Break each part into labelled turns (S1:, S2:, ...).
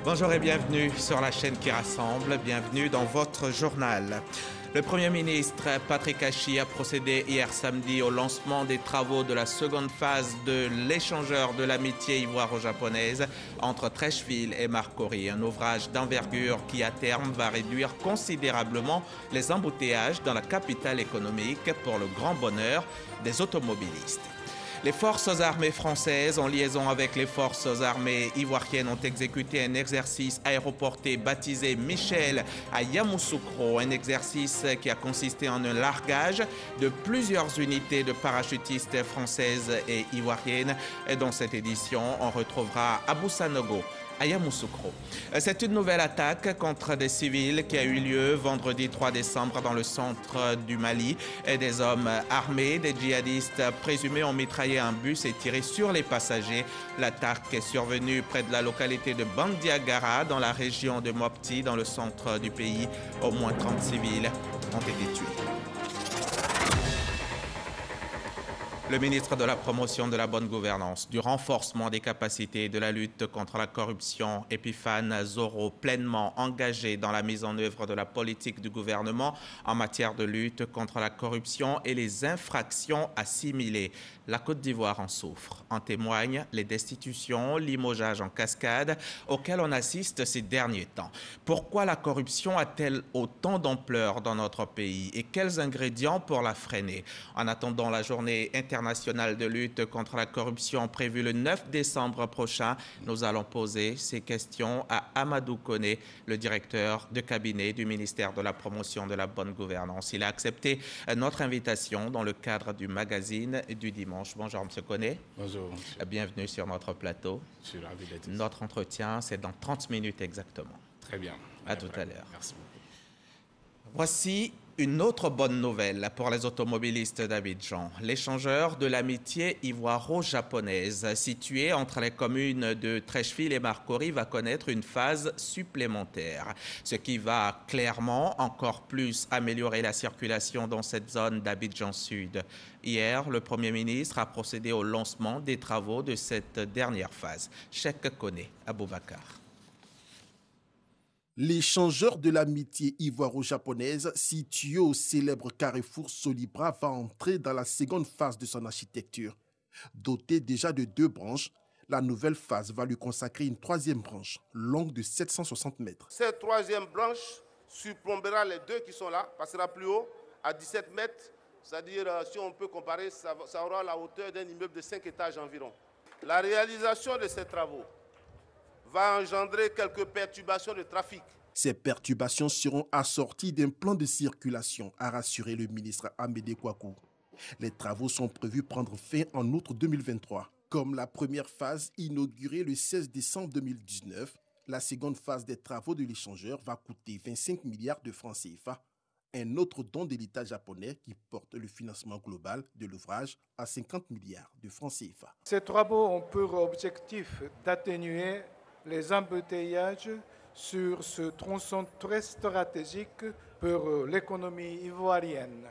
S1: Bonjour et bienvenue sur la chaîne qui rassemble, bienvenue dans votre journal. Le Premier ministre Patrick Achi a procédé hier samedi au lancement des travaux de la seconde phase de l'échangeur de l'amitié ivoiro-japonaise entre Treichville et Marcory, un ouvrage d'envergure qui à terme va réduire considérablement les embouteillages dans la capitale économique pour le grand bonheur des automobilistes. Les forces armées françaises, en liaison avec les forces armées ivoiriennes, ont exécuté un exercice aéroporté baptisé Michel à Yamoussoukro, un exercice qui a consisté en un largage de plusieurs unités de parachutistes françaises et ivoiriennes. Et dans cette édition, on retrouvera Abou Sanogo à Yamoussoukro. C'est une nouvelle attaque contre des civils qui a eu lieu vendredi 3 décembre dans le centre du Mali. Et des hommes armés, des djihadistes présumés ont mitraillé un bus et tiré sur les passagers. L'attaque est survenue près de la localité de Bandiagara dans la région de Mopti dans le centre du pays. Au moins 30 civils ont été tués. Le ministre de la Promotion de la bonne gouvernance, du renforcement des capacités et de la lutte contre la corruption, Epiphane Zoro, pleinement engagé dans la mise en œuvre de la politique du gouvernement en matière de lutte contre la corruption et les infractions assimilées. La Côte d'Ivoire en souffre. En témoignent les destitutions, limogeages en cascade auxquels on assiste ces derniers temps. Pourquoi la corruption a-t-elle autant d'ampleur dans notre pays et quels ingrédients pour la freiner? En attendant la journée internationale de lutte contre la corruption prévue le 9 décembre prochain, nous allons poser ces questions à Amadou Koné, le directeur de cabinet du ministère de la Promotion de la bonne gouvernance. Il a accepté notre invitation dans le cadre du magazine du dimanche. Bonjour, M. Koné.
S2: Bonjour, monsieur.
S1: Bienvenue sur notre plateau.
S2: Je suis ravi d'être ici.
S1: Notre entretien, c'est dans 30 minutes exactement.
S2: Très bien.
S1: À tout à l'heure.
S2: Merci beaucoup.
S1: Voici une autre bonne nouvelle pour les automobilistes d'Abidjan. L'échangeur de l'amitié ivoiro-japonaise, situé entre les communes de Treichville et Marcory, va connaître une phase supplémentaire, ce qui va clairement encore plus améliorer la circulation dans cette zone d'Abidjan Sud. Hier, le Premier ministre a procédé au lancement des travaux de cette dernière phase. Cheikh Koné Aboubakar.
S3: L'échangeur de l'amitié ivoiro-japonaise, situé au célèbre carrefour Solibra, va entrer dans la seconde phase de son architecture. Dotée déjà de 2 branches, la nouvelle phase va lui consacrer une 3e branche, longue de 760 mètres.
S4: Cette 3e branche surplombera les 2 qui sont là, passera plus haut, à 17 mètres. C'est-à-dire, si on peut comparer, ça aura la hauteur d'un immeuble de 5 étages environ. La réalisation de ces travaux va engendrer quelques perturbations de trafic.
S3: Ces perturbations seront assorties d'un plan de circulation, a rassuré le ministre Amédée Kouakou. Les travaux sont prévus prendre fin en août 2023. Comme la première phase inaugurée le 16 décembre 2019, la seconde phase des travaux de l'échangeur va coûter 25 milliards de francs CFA. Un autre don de l'État japonais qui porte le financement global de l'ouvrage à 50 milliards de francs CFA.
S5: Ces travaux ont pour objectif d'atténuer les embouteillages sur ce tronçon très stratégique pour l'économie ivoirienne,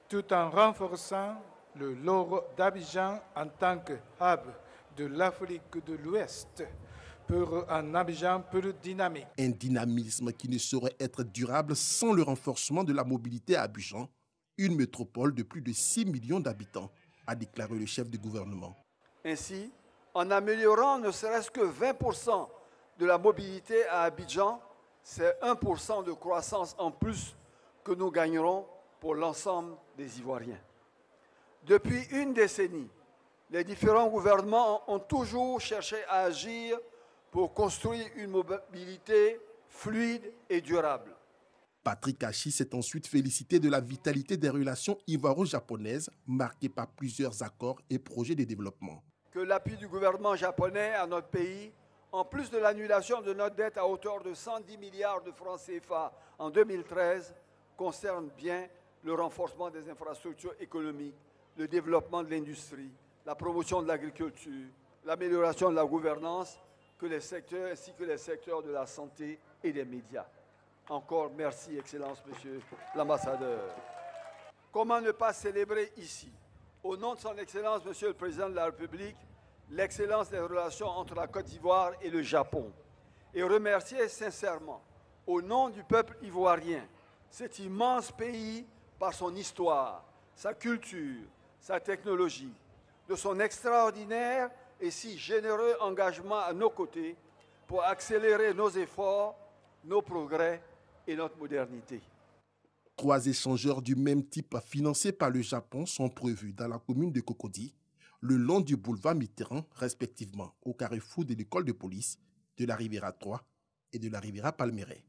S5: tout en renforçant le rôle d'Abidjan en tant que hub de l'Afrique de l'Ouest pour un Abidjan plus dynamique.
S3: Un dynamisme qui ne saurait être durable sans le renforcement de la mobilité à Abidjan, une métropole de plus de 6 millions d'habitants, a déclaré le chef du gouvernement.
S6: Ainsi, en améliorant ne serait-ce que 20% de la mobilité à Abidjan, c'est 1% de croissance en plus que nous gagnerons pour l'ensemble des Ivoiriens. Depuis une décennie, les différents gouvernements ont toujours cherché à agir pour construire une mobilité fluide et durable.
S3: Patrick Achi s'est ensuite félicité de la vitalité des relations ivoiro-japonaises marquées par plusieurs accords et projets de développement.
S6: Que l'appui du gouvernement japonais à notre pays, en plus de l'annulation de notre dette à hauteur de 110 milliards de francs CFA en 2013, concerne bien le renforcement des infrastructures économiques, le développement de l'industrie, la promotion de l'agriculture, l'amélioration de la gouvernance, ainsi que les secteurs de la santé et des médias. Encore merci, Excellence, Monsieur l'Ambassadeur. Comment ne pas célébrer ici, au nom de son Excellence, Monsieur le Président de la République, l'excellence des relations entre la Côte d'Ivoire et le Japon, et remercier sincèrement, au nom du peuple ivoirien, cet immense pays par son histoire, sa culture, sa technologie, de son extraordinaire et si généreux engagement à nos côtés pour accélérer nos efforts, nos progrès et notre modernité.
S3: 3 échangeurs du même type financés par le Japon sont prévus dans la commune de Cocody, le long du boulevard Mitterrand, respectivement au carrefour de l'école de police, de la Riviera 3 et de la Riviera Palmeraie.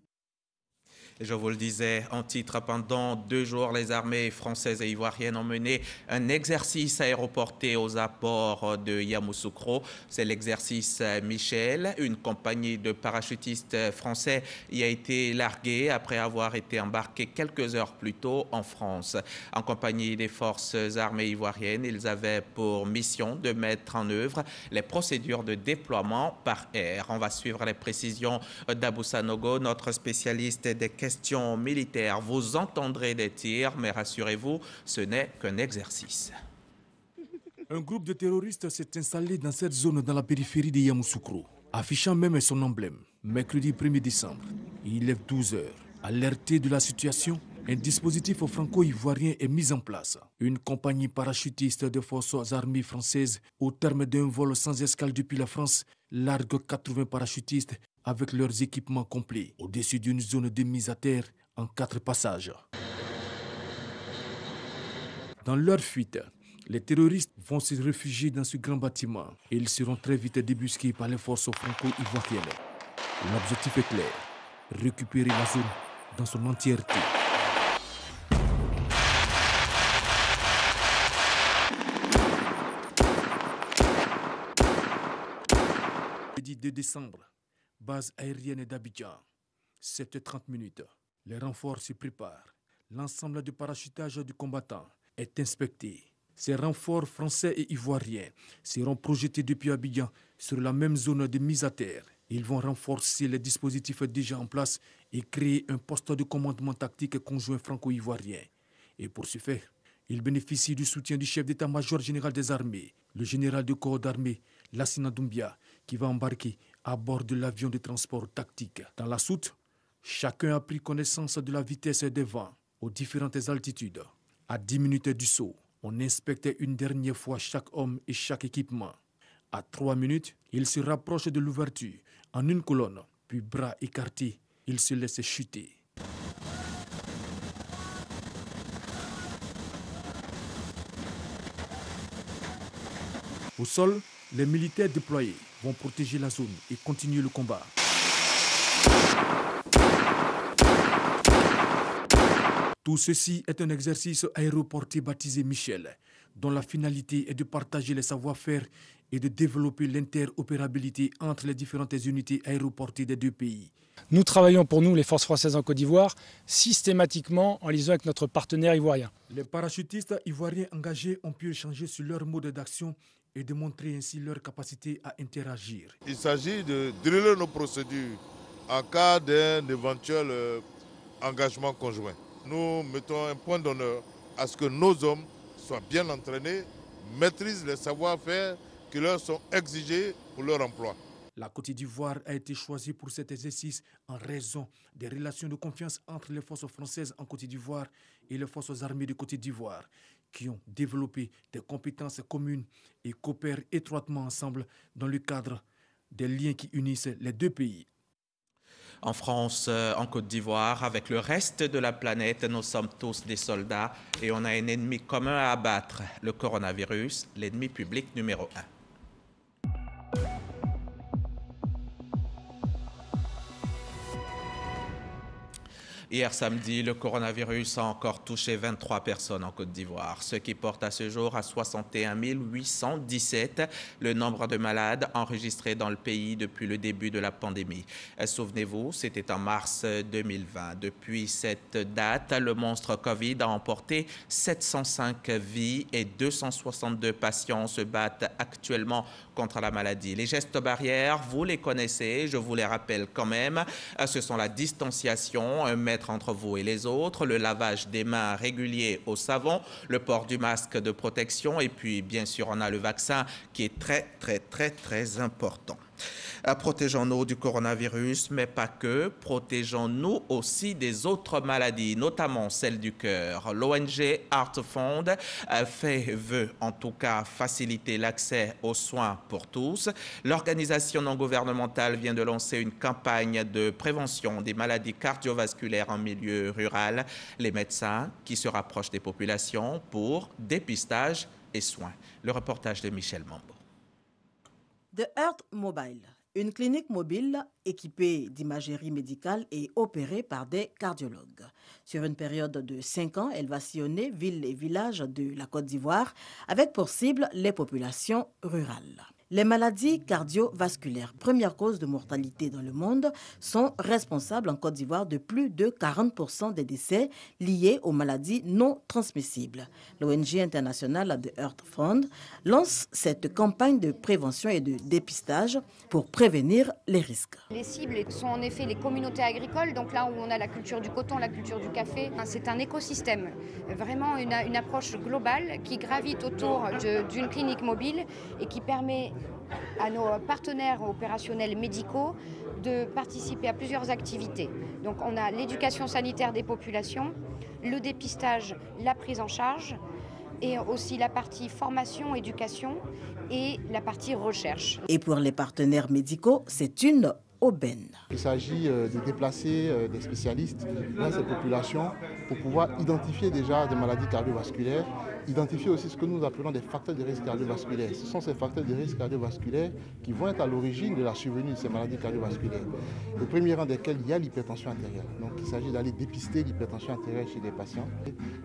S1: Je vous le disais en titre, pendant 2 jours, les armées françaises et ivoiriennes ont mené un exercice aéroporté aux abords de Yamoussoukro. C'est l'exercice Michel. Une compagnie de parachutistes français y a été larguée après avoir été embarquée quelques heures plus tôt en France. En compagnie des forces armées ivoiriennes, ils avaient pour mission de mettre en œuvre les procédures de déploiement par air. On va suivre les précisions d'Abou Sanogo, notre spécialiste des questions militaires. Vous entendrez des tirs, mais rassurez-vous, ce n'est qu'un exercice.
S2: Un groupe de terroristes s'est installé dans cette zone dans la périphérie de Yamoussoukro, affichant même son emblème. Mercredi 1er décembre, il est 12 heures. Alerté de la situation, un dispositif franco-ivoirien est mis en place. Une compagnie parachutiste de forces armées françaises, au terme d'un vol sans escale depuis la France, largue 80 parachutistes avec leurs équipements complets au-dessus d'une zone de mise à terre en 4 passages. Dans leur fuite, les terroristes vont se réfugier dans ce grand bâtiment et ils seront très vite débusqués par les forces franco-ivoiriennes. L'objectif est clair, récupérer la zone dans son entièreté. Jeudi 2 décembre, base aérienne d'Abidjan, 7h30. Les renforts se préparent. L'ensemble du parachutage du combattant est inspecté. Ces renforts français et ivoiriens seront projetés depuis Abidjan sur la même zone de mise à terre. Ils vont renforcer les dispositifs déjà en place et créer un poste de commandement tactique conjoint franco-ivoirien. Et pour ce faire, ils bénéficient du soutien du chef d'état-major général des armées, le général de corps d'armée, Lassina Doumbia, qui va embarquer à bord de l'avion de transport tactique. Dans la soute, chacun a pris connaissance de la vitesse des vents aux différentes altitudes. À 10 minutes du saut, on inspectait une dernière fois chaque homme et chaque équipement. À 3 minutes, il se rapproche de l'ouverture en une colonne, puis bras écartés, il se laisse chuter. Au sol, les militaires déployés vont protéger la zone et continuer le combat. Tout ceci est un exercice aéroporté baptisé Michel, dont la finalité est de partager les savoir-faire et de développer l'interopérabilité entre les différentes unités aéroportées des 2 pays.
S7: Nous travaillons pour nous, les forces françaises en Côte d'Ivoire, systématiquement en liaison avec notre partenaire ivoirien.
S2: Les parachutistes ivoiriens engagés ont pu échanger sur leur mode d'action et de montrer ainsi leur capacité à interagir.
S8: Il s'agit de driller nos procédures en cas d'un éventuel engagement conjoint. Nous mettons un point d'honneur à ce que nos hommes soient bien entraînés, maîtrisent les savoir-faire qui leur sont exigés pour leur emploi.
S2: La Côte d'Ivoire a été choisie pour cet exercice en raison des relations de confiance entre les forces françaises en Côte d'Ivoire et les forces armées de Côte d'Ivoire, qui ont développé des compétences communes et coopèrent étroitement ensemble dans le cadre des liens qui unissent les 2 pays.
S1: En France, en Côte d'Ivoire, avec le reste de la planète, nous sommes tous des soldats et on a un ennemi commun à abattre, le coronavirus, l'ennemi public numéro 1. Hier samedi, le coronavirus a encore touché 23 personnes en Côte d'Ivoire, ce qui porte à ce jour à 61 817 le nombre de malades enregistrés dans le pays depuis le début de la pandémie. Souvenez-vous, c'était en mars 2020. Depuis cette date, le monstre Covid a emporté 705 vies et 262 patients se battent actuellement contre la maladie. Les gestes barrières, vous les connaissez, je vous les rappelle quand même. Ce sont la distanciation, 1 mètre entre vous et les autres, le lavage des mains régulier au savon, le port du masque de protection et puis bien sûr on a le vaccin qui est très important. Protégeons-nous du coronavirus, mais pas que. Protégeons-nous aussi des autres maladies, notamment celles du cœur. L'ONG Heartfund veut en tout cas faciliter l'accès aux soins pour tous. L'organisation non gouvernementale vient de lancer une campagne de prévention des maladies cardiovasculaires en milieu rural. Les médecins qui se rapprochent des populations pour dépistage et soins. Le reportage de Michel Mambo.
S9: The Heart Mobile, une clinique mobile équipée d'imagerie médicale et opérée par des cardiologues. Sur une période de 5 ans, elle va sillonner villes et villages de la Côte d'Ivoire avec pour cible les populations rurales. Les maladies cardiovasculaires, première cause de mortalité dans le monde, sont responsables en Côte d'Ivoire de plus de 40% des décès liés aux maladies non transmissibles. L'ONG internationale The Heartfund lance cette campagne de prévention et de dépistage pour prévenir les risques.
S10: Les cibles sont en effet les communautés agricoles, donc là où on a la culture du coton, la culture du café. C'est un écosystème, vraiment une approche globale qui gravite autour d'une clinique mobile et qui permet à nos partenaires opérationnels médicaux de participer à plusieurs activités. Donc on a l'éducation sanitaire des populations, le dépistage, la prise en charge et aussi la partie formation, éducation et la partie recherche.
S9: Et pour les partenaires médicaux, c'est une aubaine.
S11: Il s'agit de déplacer des spécialistes dans ces populations pour pouvoir identifier déjà des maladies cardiovasculaires, identifier aussi ce que nous appelons des facteurs de risque cardiovasculaire. Ce sont ces facteurs de risque cardiovasculaire qui vont être à l'origine de la survenue de ces maladies cardiovasculaires. Au premier rang desquels il y a l'hypertension artérielle. Donc il s'agit d'aller dépister l'hypertension artérielle chez les patients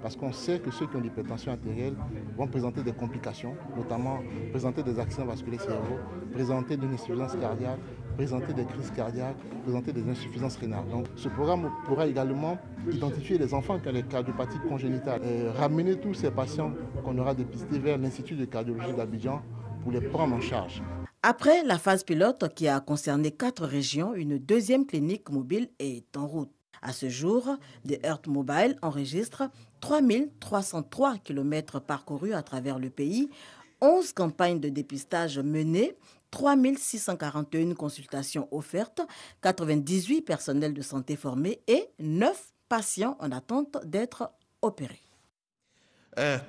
S11: parce qu'on sait que ceux qui ont l'hypertension artérielle vont présenter des complications, notamment présenter des accidents vasculaires cérébraux, présenter une insuffisance cardiaque, présenter des crises cardiaques, présenter des insuffisances rénales. Donc ce programme pourra également identifier les enfants qui ont des cardiopathies congénitales, ramener tous ces patients qu'on aura dépistés vers l'Institut de cardiologie d'Abidjan pour les prendre en charge.
S9: Après la phase pilote qui a concerné 4 régions, une deuxième clinique mobile est en route. À ce jour, The Heart Mobile enregistre 3303 km parcourus à travers le pays, 11 campagnes de dépistage menées, 3641 consultations offertes, 98 personnels de santé formés et 9 patients en attente d'être opérés.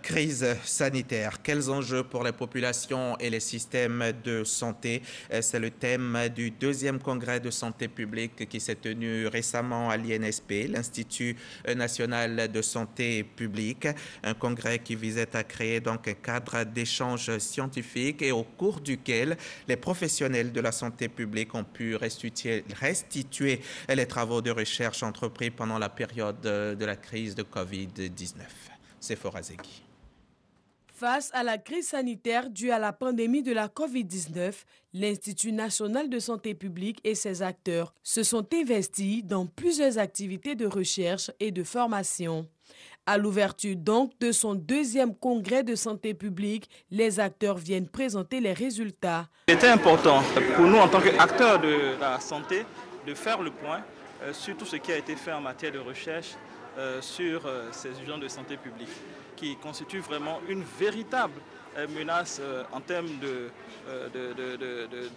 S1: Crise sanitaire, quels enjeux pour les populations et les systèmes de santé? C'est le thème du 2e congrès de santé publique qui s'est tenu récemment à l'INSP, l'Institut national de santé publique, un congrès qui visait à créer donc un cadre d'échange scientifique et au cours duquel les professionnels de la santé publique ont pu restituer les travaux de recherche entrepris pendant la période de la crise de Covid-19. Sephora Zegui.
S12: Face à la crise sanitaire due à la pandémie de la Covid-19, l'Institut national de santé publique et ses acteurs se sont investis dans plusieurs activités de recherche et de formation. À l'ouverture donc de son 2e congrès de santé publique, les acteurs viennent présenter les résultats.
S13: C'était important pour nous en tant qu'acteurs de la santé de faire le point sur tout ce qui a été fait en matière de recherche sur ces urgences de santé publique, qui constituent vraiment une véritable menace en termes de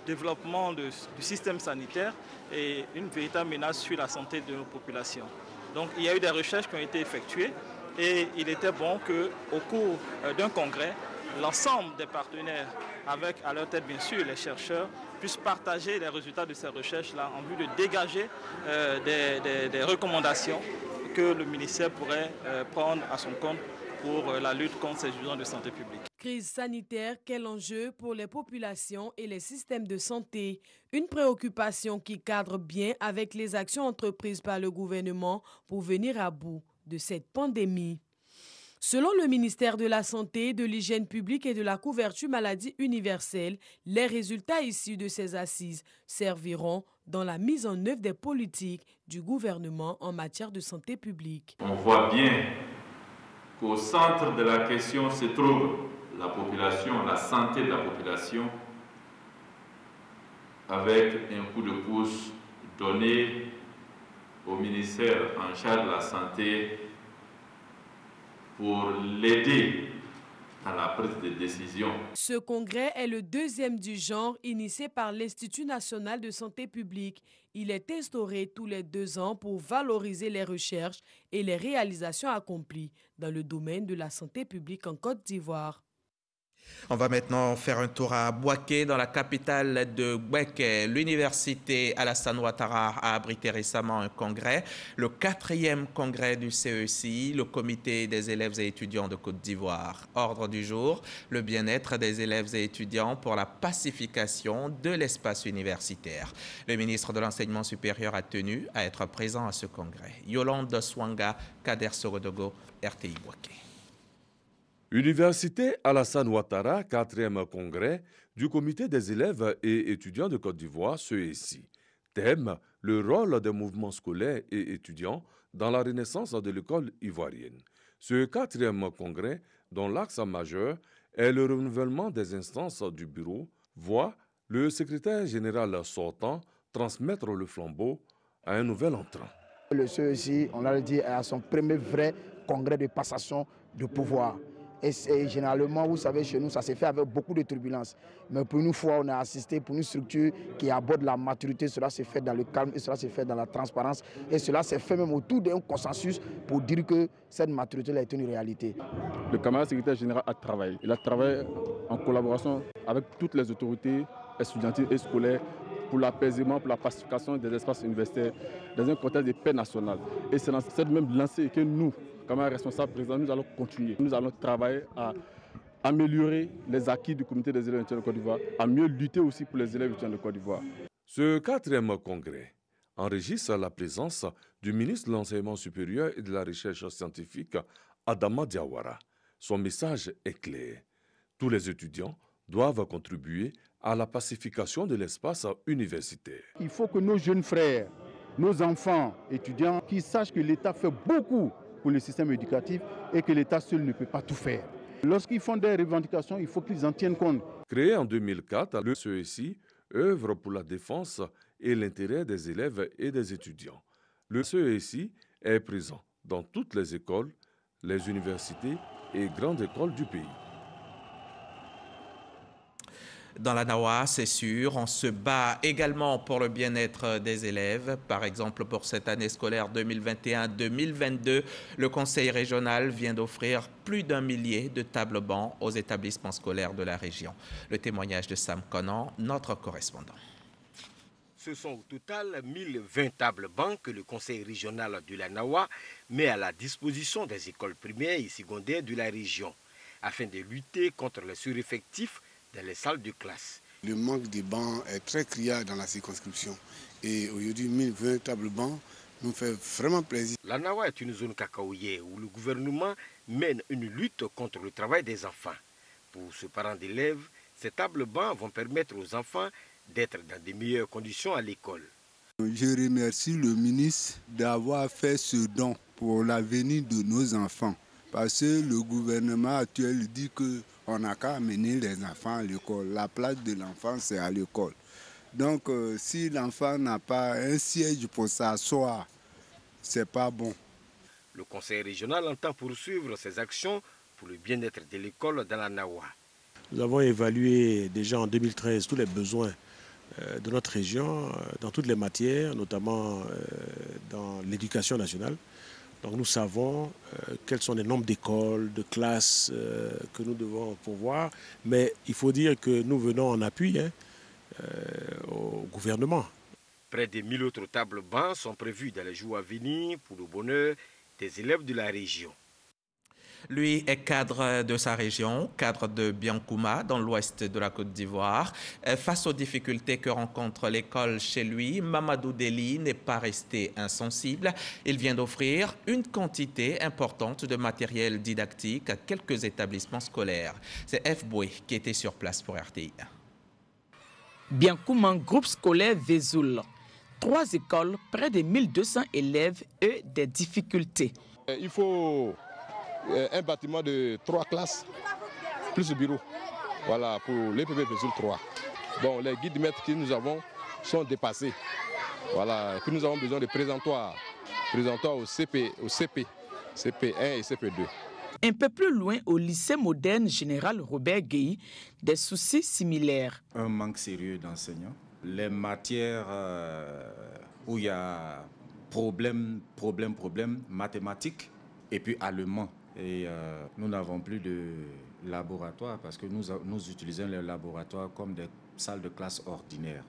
S13: développement du système sanitaire et une véritable menace sur la santé de nos populations. Donc il y a eu des recherches qui ont été effectuées et il était bon qu'au cours d'un congrès, l'ensemble des partenaires, avec à leur tête bien sûr les chercheurs, puissent partager les résultats de ces recherches-là en vue de dégager des recommandations que le ministère pourrait prendre à son compte pour la lutte contre ces urgences de santé publique.
S12: Crise sanitaire, quel enjeu pour les populations et les systèmes de santé? Une préoccupation qui cadre bien avec les actions entreprises par le gouvernement pour venir à bout de cette pandémie. Selon le ministère de la Santé, de l'Hygiène publique et de la couverture maladie universelle, les résultats issus de ces assises serviront dans la mise en œuvre des politiques du gouvernement en matière de santé publique.
S14: On voit bien qu'au centre de la question se trouve la population, la santé de la population, avec un coup de pouce donné au ministère en charge de la santé pour l'aider à la prise de décision.
S12: Ce congrès est le deuxième du genre initié par l'Institut national de santé publique. Il est instauré tous les 2 ans pour valoriser les recherches et les réalisations accomplies dans le domaine de la santé publique en Côte d'Ivoire.
S1: On va maintenant faire un tour à Bouaké, dans la capitale de Bouaké. L'université Alassane Ouattara a abrité récemment un congrès, le 4e congrès du CECI, le comité des élèves et étudiants de Côte d'Ivoire. Ordre du jour, le bien-être des élèves et étudiants pour la pacification de l'espace universitaire. Le ministre de l'Enseignement supérieur a tenu à être présent à ce congrès. Yolande Swanga, Kader Sorodogo, RTI Bouaké.
S15: Université Alassane Ouattara, 4e congrès du comité des élèves et étudiants de Côte d'Ivoire, CECI. Thème, le rôle des mouvements scolaires et étudiants dans la renaissance de l'école ivoirienne. Ce 4e congrès, dont l'axe majeur est le renouvellement des instances du bureau, voit le secrétaire général sortant transmettre le flambeau à un nouvel entrant.
S16: Le CECI, on l'a dit, est à son premier vrai congrès de passation de pouvoir. Et généralement, vous savez, chez nous, ça s'est fait avec beaucoup de turbulences. Mais pour une fois, on a assisté pour une structure qui aborde la maturité. Cela s'est fait dans le calme et cela s'est fait dans la transparence. Et cela s'est fait même autour d'un consensus pour dire que cette maturité est une réalité.
S17: Le camarade secrétaire général a travaillé. Il a travaillé en collaboration avec toutes les autorités estudiantiles et scolaires pour l'apaisement, pour la pacification des espaces universitaires dans un contexte de paix nationale. Et c'est dans cette même lancée que nous, comme un responsable président, nous allons continuer. Nous allons travailler à améliorer les acquis du comité des élèves étudiants de Côte d'Ivoire, à mieux lutter aussi pour les élèves étudiants de Côte d'Ivoire.
S15: Ce 4e congrès enregistre la présence du ministre de l'Enseignement supérieur et de la Recherche scientifique, Adama Diawara. Son message est clair. Tous les étudiants doivent contribuer à la pacification de l'espace universitaire.
S17: Il faut que nos jeunes frères, nos enfants étudiants, qui sachent que l'État fait beaucoup pour le système éducatif et que l'État seul ne peut pas tout faire. Lorsqu'ils font des revendications, il faut qu'ils en tiennent compte.
S15: Créé en 2004, le CECI œuvre pour la défense et l'intérêt des élèves et des étudiants. Le CECI est présent dans toutes les écoles, les universités et grandes écoles du pays.
S1: Dans la Nawa, c'est sûr, on se bat également pour le bien-être des élèves. Par exemple, pour cette année scolaire 2021-2022, le Conseil régional vient d'offrir plus d'1 millier de tables-bancs aux établissements scolaires de la région. Le témoignage de Sam Conan, notre correspondant.
S18: Ce sont au total 1020 tables-bancs que le Conseil régional de la Nawa met à la disposition des écoles primaires et secondaires de la région, afin de lutter contre les sureffectifs dans les salles de classe.
S19: Le manque de bancs est très criard dans la circonscription. Et aujourd'hui, 1020 tables-bancs nous fait vraiment plaisir.
S18: La Nawa est une zone cacaoyère où le gouvernement mène une lutte contre le travail des enfants. Pour ce parent d'élèves, ces tables-bancs vont permettre aux enfants d'être dans de meilleures conditions à l'école.
S20: Je remercie le ministre d'avoir fait ce don pour l'avenir de nos enfants. Parce que le gouvernement actuel dit qu'on n'a qu'à amener les enfants à l'école. La place de l'enfant, c'est à l'école. Donc, si l'enfant n'a pas un siège pour s'asseoir, c'est pas bon.
S18: Le conseil régional entend poursuivre ses actions pour le bien-être de l'école dans la Nawa.
S21: Nous avons évalué déjà en 2013 tous les besoins de notre région dans toutes les matières, notamment dans l'éducation nationale. Donc nous savons quels sont les nombres d'écoles, de classes que nous devons pourvoir, mais il faut dire que nous venons en appui au gouvernement.
S18: Près de 1000 autres tables-bancs sont prévus dans les jours à venir pour le bonheur des élèves de la région.
S1: Lui est cadre de sa région, cadre de Biankouma, dans l'ouest de la Côte d'Ivoire. Face aux difficultés que rencontre l'école chez lui, Mamadou Deli n'est pas resté insensible. Il vient d'offrir une quantité importante de matériel didactique à quelques établissements scolaires. C'est F. Boué qui était sur place pour RTI.
S22: Biankouma, groupe scolaire Vesoul. 3 écoles, près de 1200 élèves et des difficultés.
S23: Il faut un bâtiment de 3 classes, plus le bureau, voilà, pour l'EPB Vesoul 3. Bon, les guides maîtres que nous avons sont dépassés. Voilà, et puis nous avons besoin de présentoirs au CP, CP1 et CP2.
S22: Un peu plus loin, au lycée moderne Général Robert Guéhi, des soucis similaires.
S4: Un manque sérieux d'enseignants. Les matières où il y a problème, mathématiques et puis allemand. Et nous n'avons plus de laboratoire parce que nous utilisons les laboratoires comme des salles de classe ordinaires.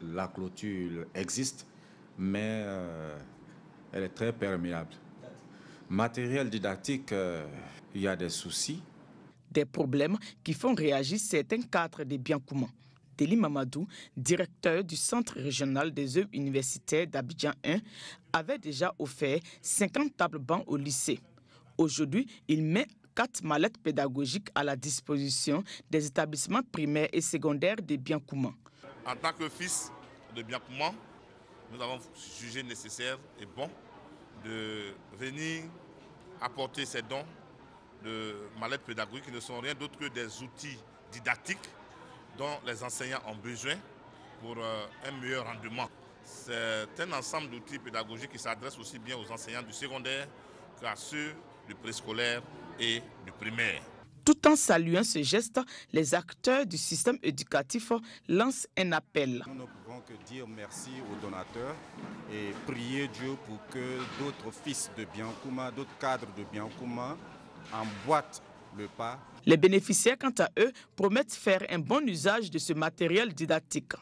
S4: La clôture existe, mais elle est très perméable. Matériel didactique, il y a des soucis.
S22: Des problèmes qui font réagir certains cadres des Biancouma. Deli Mamadou, directeur du Centre régional des œuvres universitaires d'Abidjan 1, avait déjà offert 50 tables bancs au lycée. Aujourd'hui, il met 4 mallettes pédagogiques à la disposition des établissements primaires et secondaires des Biancouma.
S8: En tant que fils de Biancouma, nous avons jugé nécessaire et bon de venir apporter ces dons de mallettes pédagogiques qui ne sont rien d'autre que des outils didactiques dont les enseignants ont besoin pour un meilleur rendement. C'est un ensemble d'outils pédagogiques qui s'adresse aussi bien aux enseignants du secondaire qu'à ceux du préscolaire et du primaire.
S22: Tout en saluant ce geste, les acteurs du système éducatif lancent un appel.
S4: Nous ne pouvons que dire merci aux donateurs et prier Dieu pour que d'autres fils de Biancouma, d'autres cadres de Biancouma emboîtent le pas.
S22: Les bénéficiaires, quant à eux, promettent faire un bon usage de ce matériel didactique.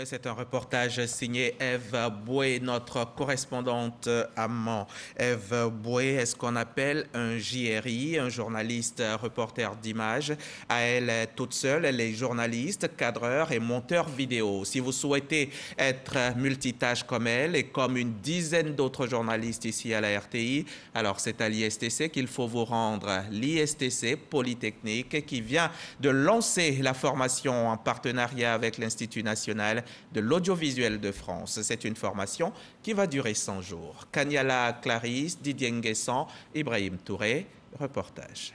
S1: C'est un reportage signé Eve Boué, notre correspondante à Mans. Eve Boué est ce qu'on appelle un JRI, un journaliste reporter d'images. À elle toute seule, elle est journaliste, cadreur et monteur vidéo. Si vous souhaitez être multitâche comme elle et comme une dizaine d'autres journalistes ici à la RTI, alors c'est à l'ISTC qu'il faut vous rendre. L'ISTC Polytechnique qui vient de lancer la formation en partenariat avec l'Institut national de l'audiovisuel de France. C'est une formation qui va durer 100 jours. Kanyala Clarisse, Didier Nguessan, Ibrahim Touré, reportage.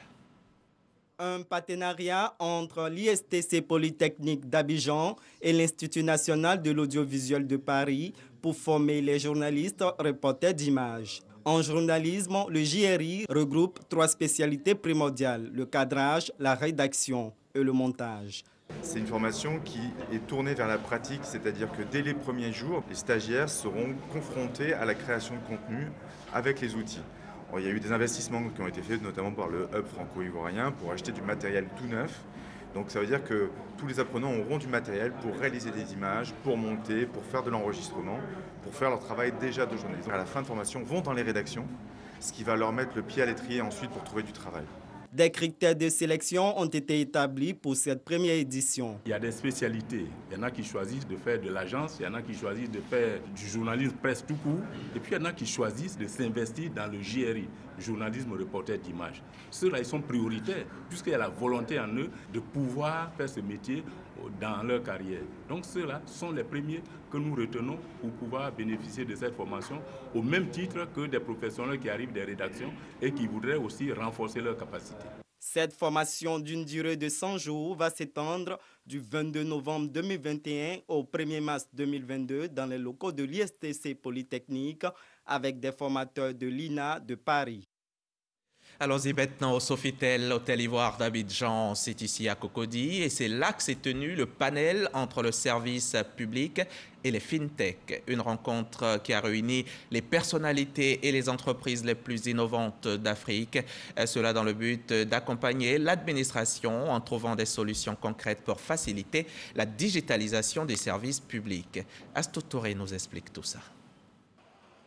S5: Un partenariat entre l'ISTC Polytechnique d'Abidjan et l'Institut national de l'audiovisuel de Paris pour former les journalistes reporters d'images. En journalisme, le JRI regroupe 3 spécialités primordiales, le cadrage, la rédaction et le montage.
S6: C'est une formation qui est tournée vers la pratique, c'est-à-dire que dès les premiers jours, les stagiaires seront confrontés à la création de contenu avec les outils. Alors, il y a eu des investissements qui ont été faits, notamment par le Hub franco-ivoirien, pour acheter du matériel tout neuf. Donc ça veut dire que tous les apprenants auront du matériel pour réaliser des images, pour monter, pour faire de l'enregistrement, pour faire leur travail déjà de journaliste. À la fin de formation, vont dans les rédactions, ce qui va leur mettre le pied à l'étrier ensuite pour trouver du travail.
S5: Des critères de sélection ont été établis pour cette première édition.
S24: Il y a des spécialités. Il y en a qui choisissent de faire de l'agence, il y en a qui choisissent de faire du journalisme presque tout court, et puis il y en a qui choisissent de s'investir dans le JRI, journalisme reporter d'image. Ceux-là, ils sont prioritaires, puisqu'il y a la volonté en eux de pouvoir faire ce métier dans leur carrière. Donc ceux-là sont les premiers que nous retenons pour pouvoir bénéficier de cette formation au même titre que des professionnels qui arrivent des rédactions et qui voudraient aussi renforcer leurs capacités.
S5: Cette formation d'une durée de 100 jours va s'étendre du 22 novembre 2021 au 1er mars 2022 dans les locaux de l'ISTC Polytechnique avec des formateurs de l'INA de Paris.
S1: Allons-y maintenant au Sofitel, Hôtel Ivoire d'Abidjan, c'est ici à Cocody et c'est là que s'est tenu le panel entre le service public et les FinTech. Une rencontre qui a réuni les personnalités et les entreprises les plus innovantes d'Afrique. Cela dans le but d'accompagner l'administration en trouvant des solutions concrètes pour faciliter la digitalisation des services publics. Astou Touré nous explique tout ça.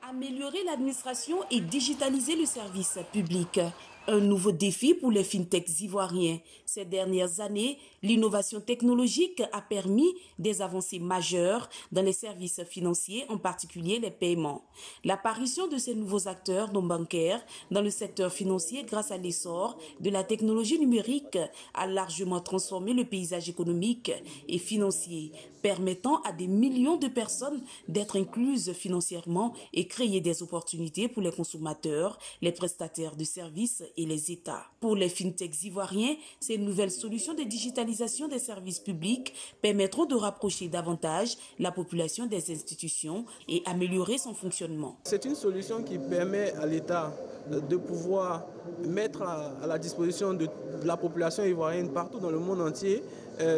S25: Améliorer l'administration et digitaliser le service public. Un nouveau défi pour les fintechs ivoiriens. Ces dernières années, l'innovation technologique a permis des avancées majeures dans les services financiers, en particulier les paiements. L'apparition de ces nouveaux acteurs non bancaires dans le secteur financier grâce à l'essor de la technologie numérique a largement transformé le paysage économique et financier, permettant à des millions de personnes d'être incluses financièrement et créer des opportunités pour les consommateurs, les prestataires de services et les États. Pour les fintechs ivoiriens, ces nouvelles solutions de digitalisation des services publics permettront de rapprocher davantage la population des institutions et améliorer son fonctionnement.
S2: C'est une solution qui permet à l'État de pouvoir mettre à la disposition de la population ivoirienne partout dans le monde entier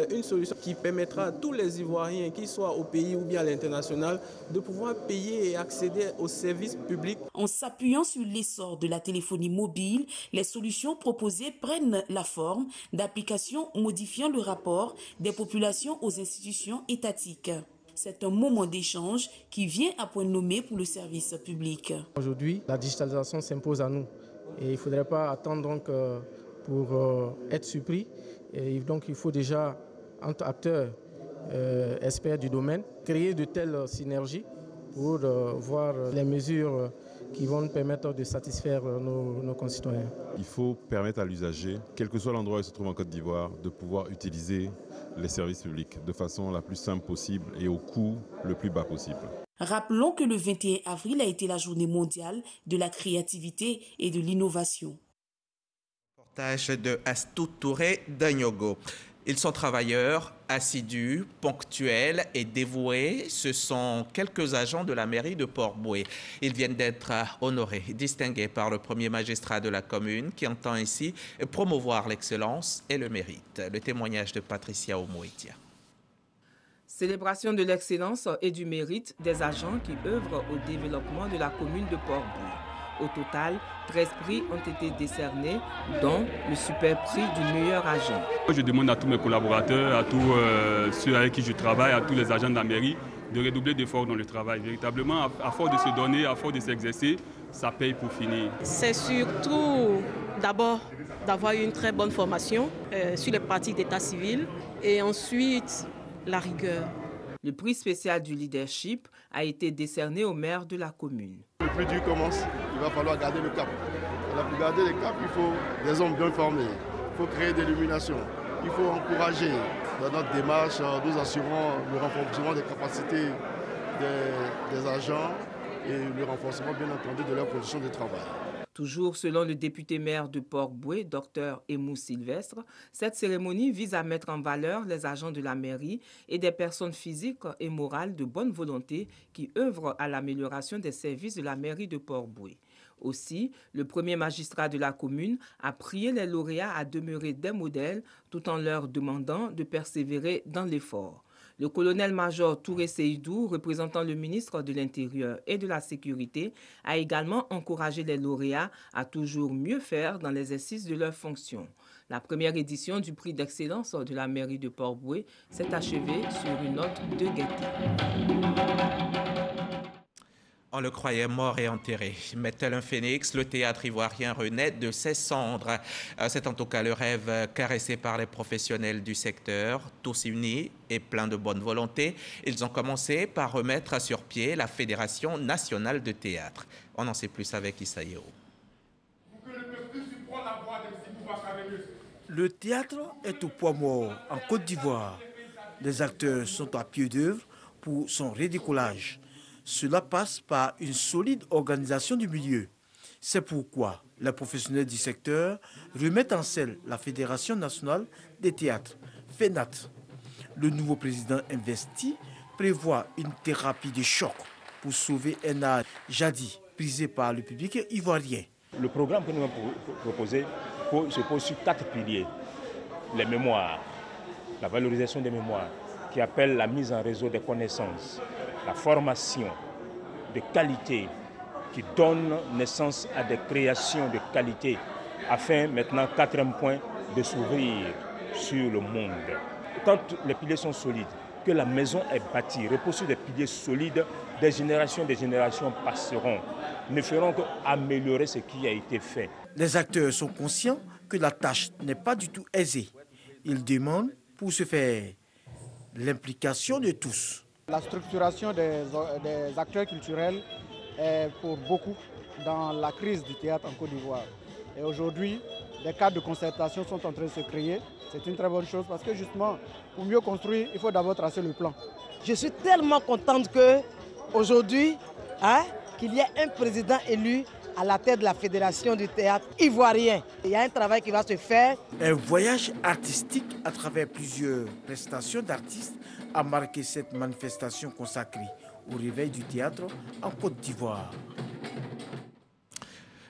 S2: une solution qui permettra à tous les Ivoiriens, qu'ils soient au pays ou bien à l'international, de pouvoir payer et accéder aux services publics.
S25: En s'appuyant sur l'essor de la téléphonie mobile, les solutions proposées prennent la forme d'applications modifiant le rapport des populations aux institutions étatiques. C'est un moment d'échange qui vient à point nommé pour le service public.
S2: Aujourd'hui, la digitalisation s'impose à nous et il ne faudrait pas attendre donc, pour être surpris. Et donc il faut déjà, entre acteurs experts du domaine, créer de telles synergies pour voir les mesures qui vont nous permettre de satisfaire nos concitoyens.
S3: Il faut permettre à l'usager, quel que soit l'endroit où il se trouve en Côte d'Ivoire, de pouvoir utiliser les services publics de façon la plus simple possible et au coût le plus bas possible.
S25: Rappelons que le 21 avril a été la journée mondiale de la créativité et de l'innovation.
S1: Reportage de Astou Touré d'Agnogo. Ils sont travailleurs, assidus, ponctuels et dévoués. Ce sont quelques agents de la mairie de Port-Bouët. Ils viennent d'être honorés, distingués par le premier magistrat de la commune qui entend ainsi promouvoir l'excellence et le mérite. Le témoignage de Patricia Omoïtia.
S22: Célébration de l'excellence et du mérite des agents qui œuvrent au développement de la commune de Port-Bouët. Au total, 13 prix ont été décernés, dont le super prix du meilleur agent.
S17: Je demande à tous mes collaborateurs, à tous ceux avec qui je travaille, à tous les agents de la mairie, de redoubler d'efforts dans le travail. Véritablement, à force de se donner, à force de s'exercer, ça paye pour finir.
S7: C'est surtout d'abord d'avoir une très bonne formation sur les pratiques d'état civil et ensuite la rigueur.
S22: Le prix spécial du leadership a été décerné au maire de la commune.
S10: Le plus dur commence, il va falloir garder le cap. Pour garder le cap, il faut des hommes bien formés, il faut créer des illuminations, il faut encourager. Dans notre démarche, nous assurons le renforcement des capacités des agents et le renforcement, bien entendu, de leurs conditions de travail.
S22: Toujours selon le député maire de Port-Bouët, Dr Emou Sylvestre, cette cérémonie vise à mettre en valeur les agents de la mairie et des personnes physiques et morales de bonne volonté qui œuvrent à l'amélioration des services de la mairie de Port-Bouët. Aussi, le premier magistrat de la commune a prié les lauréats à demeurer des modèles tout en leur demandant de persévérer dans l'effort. Le colonel-major Touré Seydou, représentant le ministre de l'Intérieur et de la Sécurité, a également encouragé les lauréats à toujours mieux faire dans l'exercice de leurs fonctions. La première édition du prix d'excellence de la mairie de Port-Bouët s'est achevée sur une note de gaieté.
S1: On le croyait mort et enterré. Mais tel un phénix, le théâtre ivoirien renaît de ses cendres. C'est en tout cas le rêve caressé par les professionnels du secteur, tous unis et pleins de bonne volonté. Ils ont commencé par remettre sur pied la Fédération nationale de théâtre. On en sait plus avec Issaïo.
S11: Le théâtre est au poids mort en Côte d'Ivoire. Les acteurs sont à pied d'œuvre pour son redécollage. Cela passe par une solide organisation du milieu. C'est pourquoi les professionnels du secteur remettent en selle la Fédération nationale des théâtres, FENAT. Le nouveau président investi prévoit une thérapie de choc pour sauver un art jadis prisé par le public ivoirien.
S26: Le programme que nous avons proposé se pose sur 4 piliers. Les mémoires, la valorisation des mémoires, qui appelle la mise en réseau des connaissances, la formation de qualité qui donne naissance à des créations de qualité afin maintenant, 4e point, de s'ouvrir sur le monde. Quand les piliers sont solides, que la maison est bâtie, repose sur des piliers solides, des générations passeront, ne feront qu'améliorer ce qui a été fait.
S11: Les acteurs sont conscients que la tâche n'est pas du tout aisée. Ils demandent pour ce faire l'implication de tous.
S27: La structuration des acteurs culturels est pour beaucoup dans la crise du théâtre en Côte d'Ivoire. Et aujourd'hui, des cadres de concertation sont en train de se créer. C'est une très bonne chose parce que justement, pour mieux construire, il faut d'abord tracer le plan.
S28: Je suis tellement contente qu'aujourd'hui, qu'il y ait un président élu
S9: à la tête de la Fédération du théâtre ivoirien. Il y a un travail qui va se faire.
S11: Un voyage artistique à travers plusieurs prestations d'artistes a marqué cette manifestation consacrée au réveil du théâtre en Côte d'Ivoire.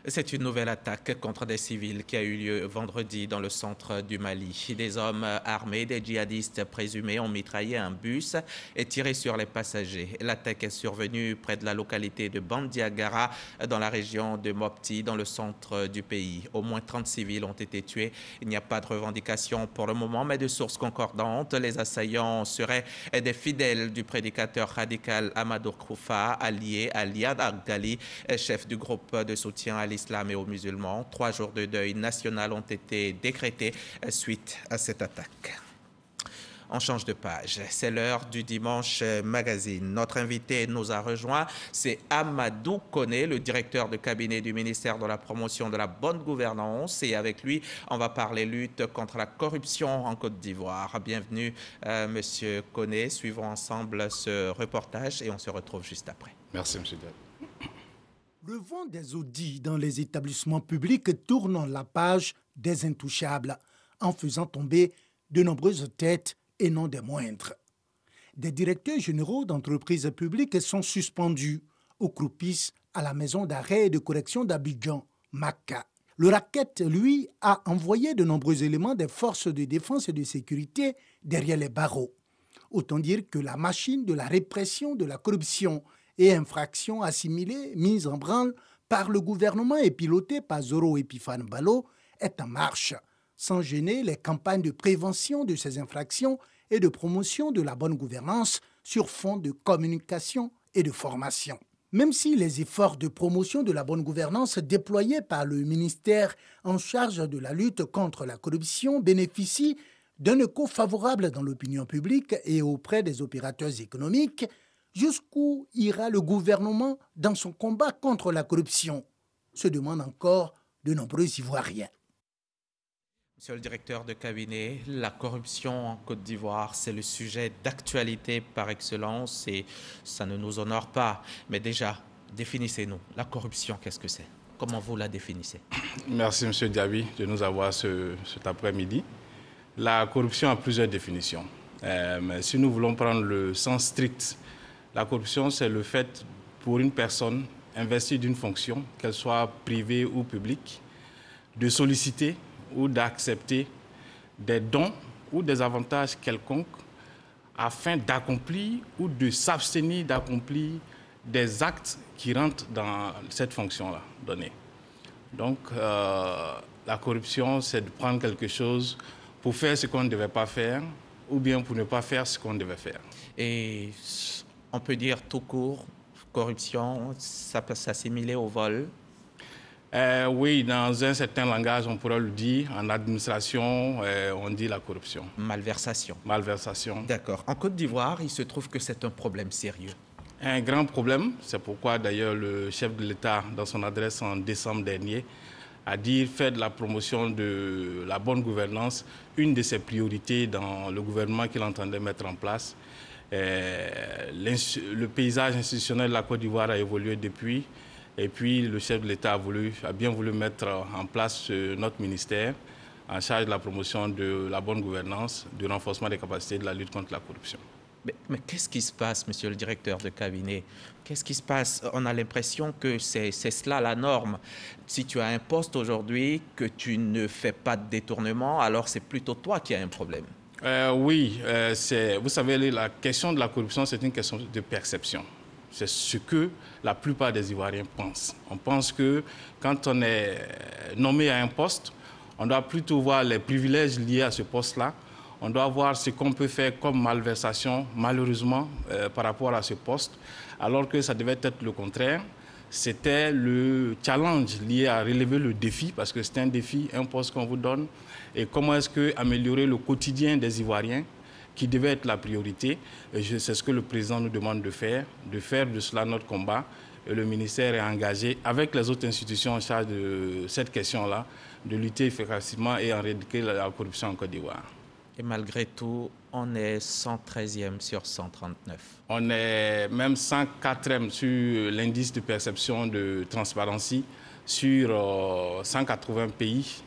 S1: C'est une nouvelle attaque contre des civils qui a eu lieu vendredi dans le centre du Mali. Des hommes armés, des djihadistes présumés ont mitraillé un bus et tiré sur les passagers. L'attaque est survenue près de la localité de Bandiagara dans la région de Mopti dans le centre du pays. Au moins 30 civils ont été tués. Il n'y a pas de revendication pour le moment, mais de sources concordantes, les assaillants seraient des fidèles du prédicateur radical Amadou Kroufa, allié à Liad Agdali, chef du groupe de soutien à l'islam et aux musulmans. 3 jours de deuil national ont été décrétés suite à cette attaque. On change de page. C'est l'heure du Dimanche Magazine. Notre invité nous a rejoint. C'est Amadou Koné, le directeur de cabinet du ministère de la Promotion de la Bonne Gouvernance. Et avec lui, on va parler lutte contre la corruption en Côte d'Ivoire. Bienvenue, Monsieur Koné. Suivons ensemble ce reportage et on se retrouve juste après.
S24: Merci, Monsieur Diab.
S12: Le vent des audits dans les établissements publics tourne la page des intouchables en faisant tomber de nombreuses têtes et non des moindres. Des directeurs généraux d'entreprises publiques sont suspendus ou croupissent à la maison d'arrêt et de correction d'Abidjan, MACA. Le racket, lui, a envoyé de nombreux éléments des forces de défense et de sécurité derrière les barreaux. Autant dire que la machine de la répression de la corruption et infractions assimilées, mises en branle par le gouvernement et pilotée par Zoro Epifane Balo, est en marche, sans gêner les campagnes de prévention de ces infractions et de promotion de la bonne gouvernance sur fond de communication et de formation. Même si les efforts de promotion de la bonne gouvernance déployés par le ministère en charge de la lutte contre la corruption bénéficient d'un écho favorable dans l'opinion publique et auprès des opérateurs économiques, jusqu'où ira le gouvernement dans son combat contre la corruption, se demandent encore de nombreux Ivoiriens.
S1: Monsieur le directeur de cabinet, la corruption en Côte d'Ivoire, c'est le sujet d'actualité par excellence et ça ne nous honore pas. Mais déjà, définissez-nous. La corruption, qu'est-ce que c'est? Comment vous la définissez?
S24: Merci, Monsieur Diaby, de nous avoir cet après-midi. La corruption a plusieurs définitions. Mais si nous voulons prendre le sens strict, la corruption, c'est le fait pour une personne investie d'une fonction, qu'elle soit privée ou publique, de solliciter ou d'accepter des dons ou des avantages quelconques afin d'accomplir ou de s'abstenir d'accomplir des actes qui rentrent dans cette fonction-là donnée. Donc, la corruption, c'est de prendre quelque chose pour faire ce qu'on ne devait pas faire ou bien pour ne pas faire ce qu'on devait faire.
S1: Et on peut dire tout court, corruption, ça peut s'assimiler au vol?
S24: Oui, dans un certain langage, on pourrait le dire. En administration, on dit la corruption.
S1: Malversation.
S24: Malversation.
S1: D'accord. En Côte d'Ivoire, il se trouve que c'est un problème sérieux.
S24: Un grand problème. C'est pourquoi, d'ailleurs, le chef de l'État, dans son adresse en décembre dernier, a dit faire de la promotion de la bonne gouvernance une de ses priorités dans le gouvernement qu'il entendait mettre en place. Le paysage institutionnel de la Côte d'Ivoire a évolué depuis. Et puis, le chef de l'État a bien voulu mettre en place notre ministère en charge de la promotion de la bonne gouvernance, du renforcement des capacités de la lutte contre la corruption.
S1: Mais qu'est-ce qui se passe, monsieur le directeur de cabinet? Qu'est-ce qui se passe? On a l'impression que c'est cela la norme. Si tu as un poste aujourd'hui, que tu ne fais pas de détournement, alors c'est plutôt toi qui as un problème.
S24: Oui, vous savez, la question de la corruption, c'est une question de perception. C'est ce que la plupart des Ivoiriens pensent. On pense que quand on est nommé à un poste, on doit plutôt voir les privilèges liés à ce poste-là. On doit voir ce qu'on peut faire comme malversation, malheureusement, par rapport à ce poste, alors que ça devait être le contraire. C'était le challenge lié à relever le défi, parce que c'est un défi, un poste qu'on vous donne, et comment est-ce que améliorer le quotidien des Ivoiriens, qui devait être la priorité. C'est ce que le président nous demande de faire de cela notre combat. Et le ministère est engagé, avec les autres institutions en charge de cette question-là, de lutter efficacement et éradiquer la corruption en Côte d'Ivoire.
S1: Et malgré tout, on est 113e sur 139.
S24: On est même 104e sur l'indice de perception de transparence, sur 180 pays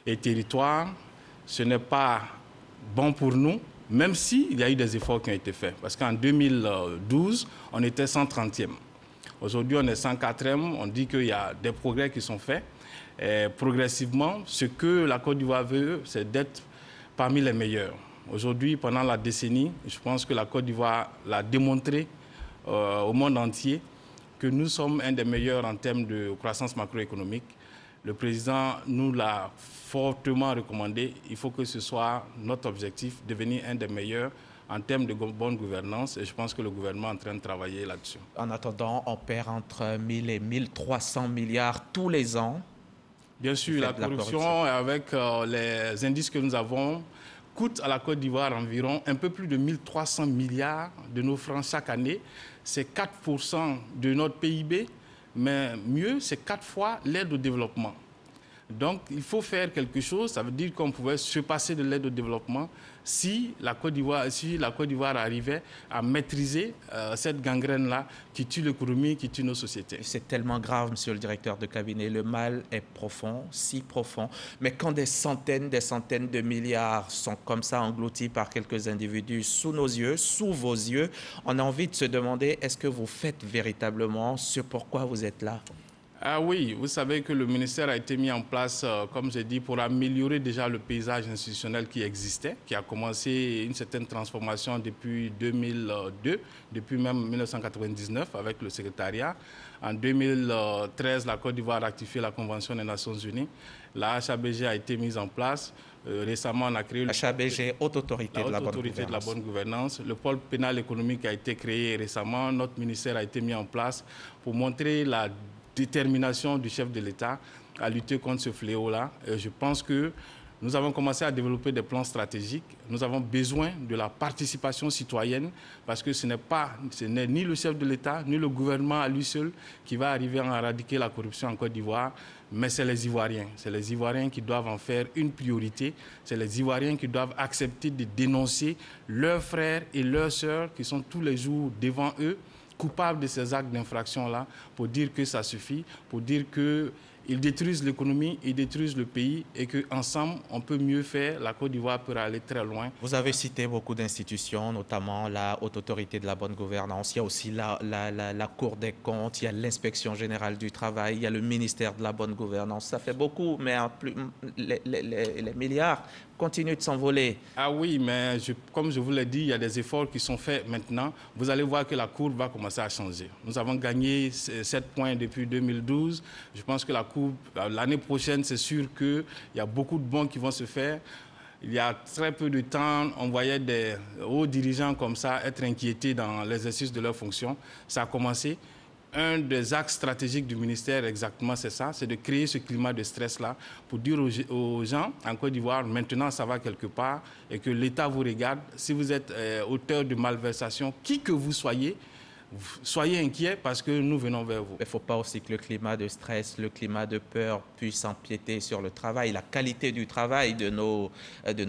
S24: et territoires, ce n'est pas bon pour nous, même s'il y a eu des efforts qui ont été faits. Parce qu'en 2012, on était 130e. Aujourd'hui, on est 104e. On dit qu'il y a des progrès qui sont faits. Et progressivement, ce que la Côte d'Ivoire veut, c'est d'être parmi les meilleurs. Aujourd'hui, pendant la décennie, je pense que la Côte d'Ivoire l'a démontré au monde entier que nous sommes un des meilleurs en termes de croissance macroéconomique. Le président nous l'a fortement recommandé. Il faut que ce soit notre objectif, devenir un des meilleurs en termes de bonne gouvernance. Et je pense que le gouvernement est en train de travailler là-dessus.
S1: En attendant, on perd entre 1000 et 1300 milliards tous les ans.
S24: Bien sûr, la corruption, avec les indices que nous avons, coûte à la Côte d'Ivoire environ un peu plus de 1300 milliards de nos francs chaque année. C'est 4% de notre PIB, mais mieux, c'est 4 fois l'aide au développement. Donc, il faut faire quelque chose. Ça veut dire qu'on pouvait se passer de l'aide au développement si la Côte d'Ivoire arrivait à maîtriser cette gangrène-là qui tue l'économie, qui tue nos sociétés.
S1: C'est tellement grave, monsieur le directeur de cabinet. Le mal est profond, si profond. Mais quand des centaines de milliards sont comme ça engloutis par quelques individus sous nos yeux, sous vos yeux, on a envie de se demander, est-ce que vous faites véritablement ce pourquoi vous êtes là ?
S24: Ah oui, vous savez que le ministère a été mis en place, comme j'ai dit, pour améliorer déjà le paysage institutionnel qui existait, qui a commencé une certaine transformation depuis 2002, depuis même 1999 avec le secrétariat. En 2013, la Côte d'Ivoire a ratifié la Convention des Nations Unies. La HABG a été mise en place. Récemment, on a créé
S1: la HABG, Haute Autorité de la Bonne
S24: Gouvernance. Le pôle pénal économique a été créé récemment. Notre ministère a été mis en place pour montrer la détermination du chef de l'État à lutter contre ce fléau-là. Je pense que nous avons commencé à développer des plans stratégiques. Nous avons besoin de la participation citoyenne parce que ce n'est ni le chef de l'État, ni le gouvernement à lui seul qui va arriver à éradiquer la corruption en Côte d'Ivoire, mais c'est les Ivoiriens. C'est les Ivoiriens qui doivent en faire une priorité. C'est les Ivoiriens qui doivent accepter de dénoncer leurs frères et leurs sœurs qui sont tous les jours devant eux, coupables de ces actes d'infraction-là, pour dire que ça suffit, pour dire qu'ils détruisent l'économie, ils détruisent le pays et qu'ensemble, on peut mieux faire. La Côte d'Ivoire peut aller très loin.
S1: Vous avez cité beaucoup d'institutions, notamment la Haute Autorité de la Bonne Gouvernance. Il y a aussi la Cour des comptes, il y a l'Inspection Générale du Travail, il y a le ministère de la Bonne Gouvernance. Ça fait beaucoup, mais les milliards continue de s'envoler.
S24: Ah oui, mais comme je vous l'ai dit, il y a des efforts qui sont faits maintenant. Vous allez voir que la courbe va commencer à changer. Nous avons gagné 7 points depuis 2012. Je pense que la courbe, l'année prochaine, c'est sûr qu'il y a beaucoup de bons qui vont se faire. Il y a très peu de temps, on voyait des hauts dirigeants comme ça être inquiétés dans l'exercice de leurs fonctions. Ça a commencé. Un des axes stratégiques du ministère, exactement, c'est ça, c'est de créer ce climat de stress-là pour dire aux gens en Côte d'Ivoire, maintenant ça va quelque part et que l'État vous regarde. Si vous êtes auteur de malversation, qui que vous soyez inquiets parce que nous venons vers vous.
S1: Il ne faut pas aussi que le climat de stress, le climat de peur puisse empiéter sur le travail, la qualité du travail de nos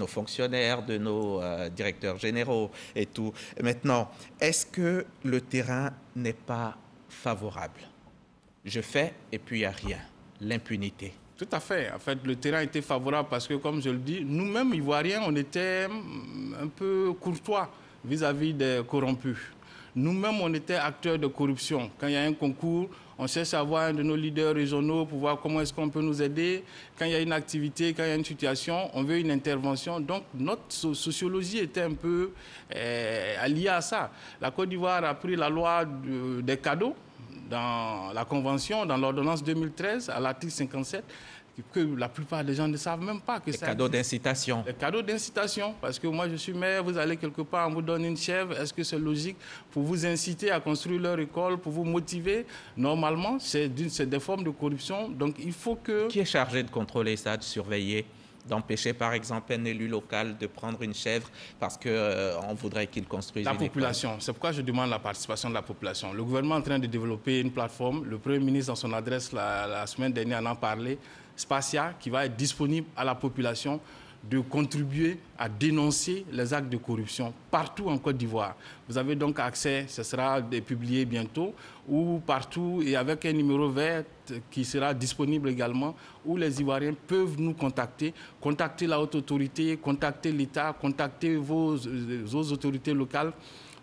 S1: fonctionnaires, de nos directeurs généraux et tout. Maintenant, est-ce que le terrain n'est pas favorable? Je fais et puis il n'y a rien. L'impunité.
S24: Tout à fait. En fait, le terrain était favorable parce que, comme je le dis, nous-mêmes, Ivoiriens, on était un peu courtois vis-à-vis des corrompus. Nous-mêmes, on était acteurs de corruption. Quand il y a un concours, on cherche à voir un de nos leaders régionaux pour voir comment est-ce qu'on peut nous aider. Quand il y a une activité, quand il y a une situation, on veut une intervention. Donc, notre sociologie était un peu liée à ça. La Côte d'Ivoire a pris la loi des cadeaux dans la Convention, dans l'ordonnance 2013, à l'article 57, que la plupart des gens ne savent même pas que
S1: ça existe. Les cadeaux d'incitation.
S24: Les cadeaux d'incitation. Parce que moi, je suis maire, vous allez quelque part, on vous donne une chèvre. Est-ce que c'est logique pour vous inciter à construire leur école, pour vous motiver? Normalement, c'est des formes de corruption. Donc, il faut que...
S1: Qui est chargé de contrôler ça, de surveiller, d'empêcher, par exemple, un élu local de prendre une chèvre parce qu'on voudrait qu'il construise une école?
S24: La population. C'est pourquoi je demande la participation de la population. Le gouvernement est en train de développer une plateforme. Le Premier ministre, dans son adresse la semaine dernière, en a parlé. Spatia, qui va être disponible à la population.
S13: de contribuer à dénoncer les actes de corruption partout en Côte d'Ivoire. Vous avez donc accès, ce sera publié bientôt, ou partout, et avec un numéro vert qui sera disponible également, où les Ivoiriens peuvent nous contacter, contacter la haute autorité, contacter l'État, contacter vos autorités locales,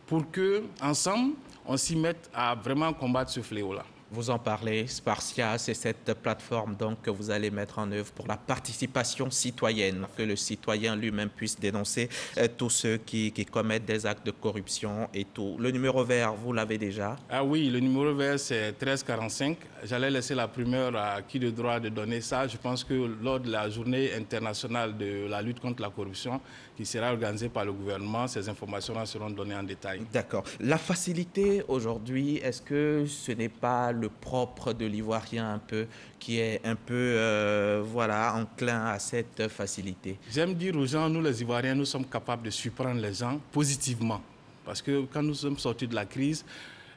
S13: pour que ensemble on s'y mette à vraiment combattre ce fléau-là.
S1: Vous en parlez, Spartia, c'est cette plateforme donc, que vous allez mettre en œuvre pour la participation citoyenne, que le citoyen lui-même puisse dénoncer tous ceux qui commettent des actes de corruption et tout. Le numéro vert, vous l'avez déjà?
S13: Ah oui, le numéro vert, c'est 1345. J'allais laisser la primeur à qui le droit de donner ça. Je pense que lors de la journée internationale de la lutte contre la corruption, qui sera organisée par le gouvernement, ces informations-là seront données en détail.
S1: D'accord. La facilité aujourd'hui, est-ce que ce n'est pas le propre de l'Ivoirien un peu, qui est un peu voilà, enclin à cette facilité?
S13: J'aime dire aux gens, nous les Ivoiriens, nous sommes capables de surprendre les gens positivement. Parce que quand nous sommes sortis de la crise,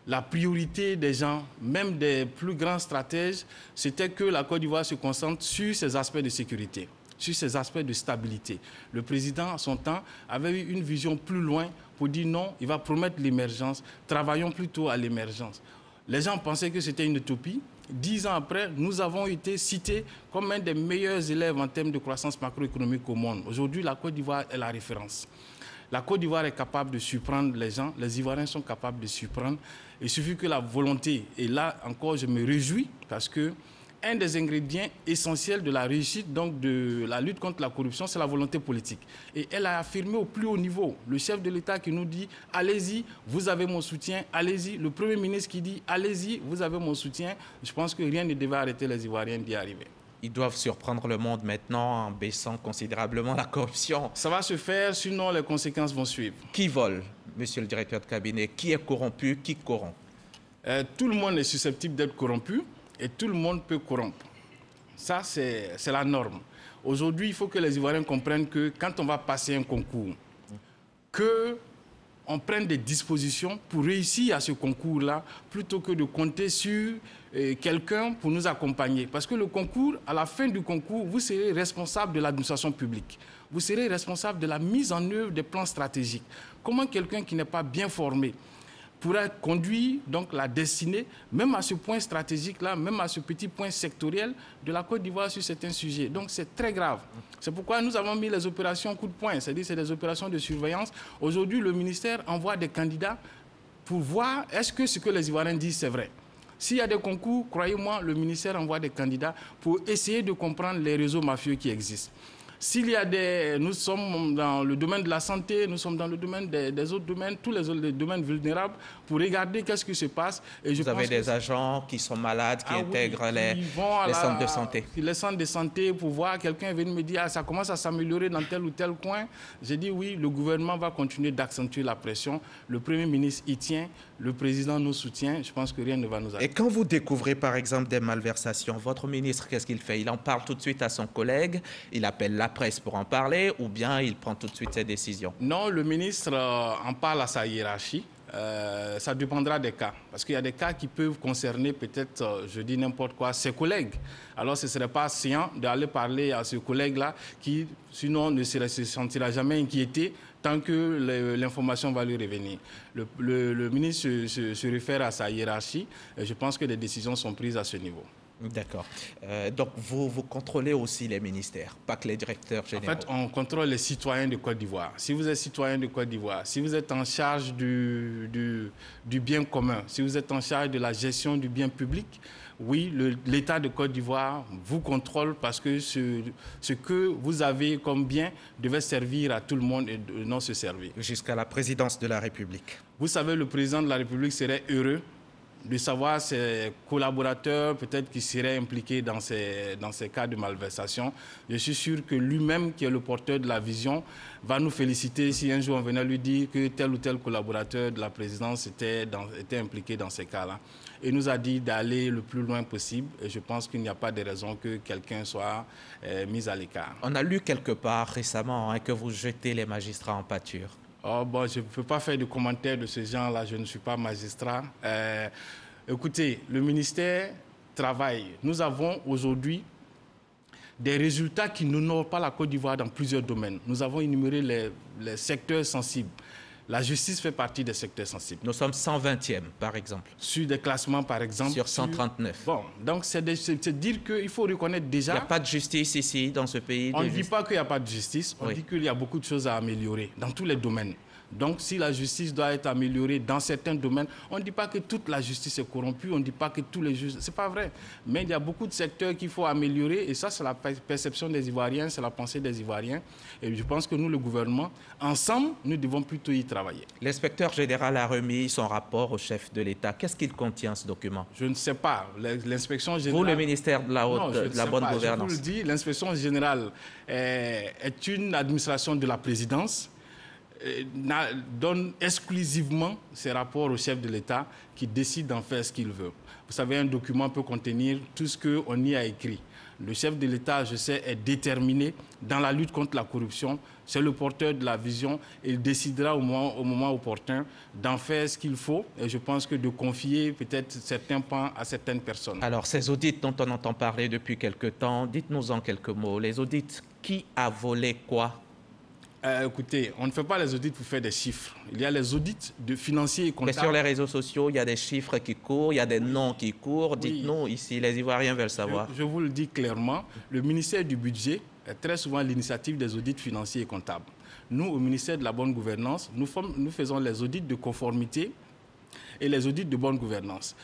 S13: la priorité des gens, même des plus grands stratèges, c'était que la Côte d'Ivoire se concentre sur ses aspects de sécurité, sur ces aspects de stabilité. Le président, à son temps, avait eu une vision plus loin pour dire non, il va promettre l'émergence, travaillons plutôt à l'émergence. Les gens pensaient que c'était une utopie. 10 ans après, nous avons été cités comme un des meilleurs élèves en termes de croissance macroéconomique au monde. Aujourd'hui, la Côte d'Ivoire est la référence. La Côte d'Ivoire est capable de surprendre les gens, les Ivoiriens sont capables de surprendre. Il suffit que la volonté, et là encore je me réjouis parce que un des ingrédients essentiels de la réussite donc de la lutte contre la corruption, c'est la volonté politique. Et elle a affirmé au plus haut niveau. Le chef de l'État qui nous dit « Allez-y, vous avez mon soutien, allez-y ». Le Premier ministre qui dit « Allez-y, vous avez mon soutien ». Je pense que rien ne devait arrêter les Ivoiriens d'y arriver.
S1: Ils doivent surprendre le monde maintenant en baissant considérablement la corruption.
S13: Ça va se faire, sinon les conséquences vont suivre.
S1: Qui vole, monsieur le directeur de cabinet? Qui est corrompu? Qui corrompt?
S13: Tout le monde est susceptible d'être corrompu. Et tout le monde peut corrompre. Ça, c'est la norme. Aujourd'hui, il faut que les Ivoiriens comprennent que quand on va passer un concours, qu'on prenne des dispositions pour réussir à ce concours-là, plutôt que de compter sur quelqu'un pour nous accompagner. Parce que le concours, à la fin du concours, vous serez responsable de l'administration publique. Vous serez responsable de la mise en œuvre des plans stratégiques. Comment quelqu'un qui n'est pas bien formé pourrait conduire donc la destinée, même à ce point stratégique-là, même à ce petit point sectoriel de la Côte d'Ivoire sur certains sujets. Donc c'est très grave. C'est pourquoi nous avons mis les opérations coup de poing, c'est-à-dire c'est des opérations de surveillance. Aujourd'hui, le ministère envoie des candidats pour voir est-ce que ce que les Ivoiriens disent c'est vrai. S'il y a des concours, croyez-moi, le ministère envoie des candidats pour essayer de comprendre les réseaux mafieux qui existent. S'il y a nous sommes dans le domaine de la santé, nous sommes dans le domaine des autres domaines, tous les autres domaines vulnérables, pour regarder qu'est-ce qui se passe.
S1: Et vous avez des agents qui sont malades, qui intègrent les centres de santé.
S13: Les centres de santé pour voir, quelqu'un est venu me dire ça commence à s'améliorer dans tel ou tel coin. J'ai dit oui, le gouvernement va continuer d'accentuer la pression. Le Premier ministre y tient, le président nous soutient. Je pense que rien ne va nous arrêter.
S1: Et quand vous découvrez par exemple des malversations, votre ministre, qu'est-ce qu'il fait? Il en parle tout de suite à son collègue, il appelle la presse pour en parler, ou bien il prend tout de suite ses décisions?
S13: Non, le ministre en parle à sa hiérarchie. Ça dépendra des cas. Parce qu'il y a des cas qui peuvent concerner peut-être, je dis n'importe quoi, ses collègues. Alors ce ne serait pas séant d'aller parler à ce collègue-là qui, sinon, ne se sentira jamais inquiété tant que l'information va lui revenir. Le ministre se réfère à sa hiérarchie et je pense que les décisions sont prises à ce niveau.
S1: D'accord. Donc, vous contrôlez aussi les ministères, pas que les directeurs généraux.
S13: En fait, on contrôle les citoyens de Côte d'Ivoire. Si vous êtes citoyen de Côte d'Ivoire, si vous êtes en charge du bien commun, si vous êtes en charge de la gestion du bien public, oui, l'État de Côte d'Ivoire vous contrôle parce que ce que vous avez comme bien devait servir à tout le monde et non se servir.
S1: Jusqu'à la présidence de la République.
S13: Vous savez, le président de la République serait heureux de savoir ses collaborateurs peut-être qui seraient impliqués dans ces cas de malversation. Je suis sûr que lui-même, qui est le porteur de la vision, va nous féliciter si un jour on venait lui dire que tel ou tel collaborateur de la présidence était impliqué dans ces cas-là. Et nous a dit d'aller le plus loin possible. Et je pense qu'il n'y a pas de raison que quelqu'un soit mis à l'écart.
S1: On a lu quelque part récemment que vous jetez les magistrats en pâture.
S13: Oh, bon, je ne peux pas faire de commentaires de ce genre-là, je ne suis pas magistrat. Écoutez, le ministère travaille. Nous avons aujourd'hui des résultats qui n'honorent pas la Côte d'Ivoire dans plusieurs domaines. Nous avons énuméré les secteurs sensibles. La justice fait partie des secteurs sensibles.
S1: Nous sommes 120e, par exemple.
S13: Sur des classements, par exemple.
S1: Sur 139.
S13: Bon, donc c'est dire qu'il faut reconnaître déjà...
S1: Il n'y a pas de justice ici, dans ce pays.
S13: On ne dit pas qu'il n'y a pas de justice, on dit qu'il y a beaucoup de choses à améliorer dans tous les domaines. Donc, si la justice doit être améliorée dans certains domaines, on ne dit pas que toute la justice est corrompue, on ne dit pas que tous les juges... Ce n'est pas vrai. Mais il y a beaucoup de secteurs qu'il faut améliorer et ça, c'est la perception des Ivoiriens, c'est la pensée des Ivoiriens. Et je pense que nous, le gouvernement, ensemble, nous devons plutôt y travailler.
S1: L'inspecteur général a remis son rapport au chef de l'État. Qu'est-ce qu'il contient, ce document?
S13: Je ne sais pas. L'inspection générale...
S1: Vous, le ministère de la bonne gouvernance.
S13: Je vous le dis, l'inspection générale est une administration de la présidence, donne exclusivement ses rapports au chef de l'État qui décide d'en faire ce qu'il veut. Vous savez, un document peut contenir tout ce qu'on y a écrit. Le chef de l'État, je sais, est déterminé dans la lutte contre la corruption. C'est le porteur de la vision. Il décidera au moment opportun d'en faire ce qu'il faut. Et je pense que de confier peut-être certains pans à certaines personnes.
S1: Alors, ces audits dont on entend parler depuis quelque temps, dites-nous en quelques mots. Les audits, qui a volé quoi?
S13: Écoutez, on ne fait pas les audits pour faire des chiffres. Il y a les audits de financiers et comptables.
S1: Mais sur les réseaux sociaux, il y a des chiffres qui courent, il y a des noms qui courent. Dites-nous, ici, les Ivoiriens veulent savoir.
S13: Je vous le dis clairement, le ministère du Budget est très souvent à l'initiative des audits financiers et comptables. Nous, au ministère de la Bonne Gouvernance, nous faisons les audits de conformité et les audits de bonne gouvernance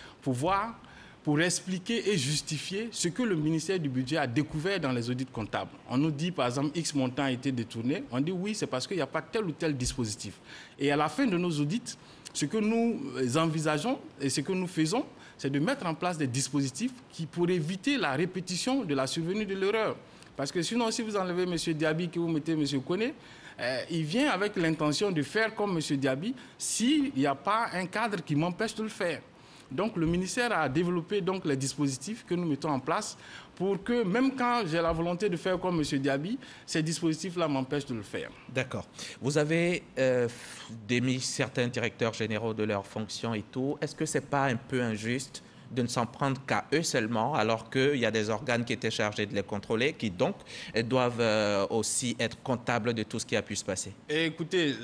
S13: pour expliquer et justifier ce que le ministère du Budget a découvert dans les audits comptables. On nous dit, par exemple, X montant a été détourné. On dit oui, c'est parce qu'il n'y a pas tel ou tel dispositif. Et à la fin de nos audits, ce que nous envisageons et ce que nous faisons, c'est de mettre en place des dispositifs pour éviter la répétition de la survenue de l'erreur. Parce que sinon, si vous enlevez M. Diaby, que vous mettez M. Koné, il vient avec l'intention de faire comme M. Diaby s'il n'y a pas un cadre qui m'empêche de le faire. Donc, le ministère a développé donc, les dispositifs que nous mettons en place pour que, même quand j'ai la volonté de faire comme M. Diaby, ces dispositifs-là m'empêchent de le faire.
S1: D'accord. Vous avez démis certains directeurs généraux de leurs fonctions et tout. Est-ce que ce n'est pas un peu injuste de ne s'en prendre qu'à eux seulement, alors qu'il y a des organes qui étaient chargés de les contrôler, qui donc doivent aussi être comptables de tout ce qui a pu se passer?
S13: Et écoutez,